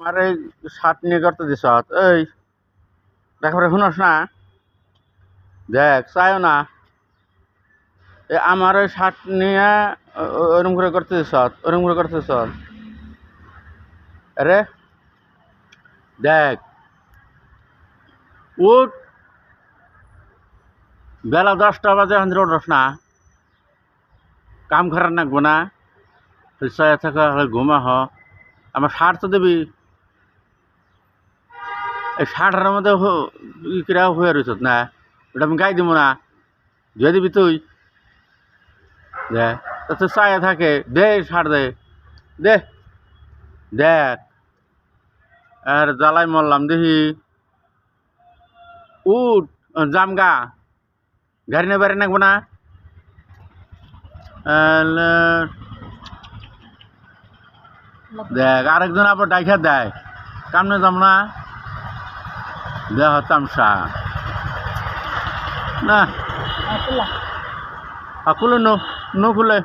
আমার এই শার্ট নিয়ে করতে দিস এই দেখো শুনস না দেখ চাইও না আমার ওই শার্ট নিয়ে ওরম করে করতে দিস ওরম করে করতে দিস আরে দেখ উঠ বেলা 10টা বাজে এখন উঠস না কাম খারাপ নাকবো না চায় থাকা ঘুমা হ আমার শার্ট তো দিবি এই শার্টের মধ্যে কিরা হয়ে রয়েছ না ওটা আমি গাই দিব না ধুয়ে দিবি তুই দে তো চায় থাকে দে শার্ট দে দে দেখ আর জ্বালাই মরলাম দেখি উঠ জামগা গাড়ি নিয়ে বাড়ি নাকবো না দেখ আরেকজন আবার ডাইখা দেয় কামনে যাম না দেহ তামসা না খুলে নো খুলে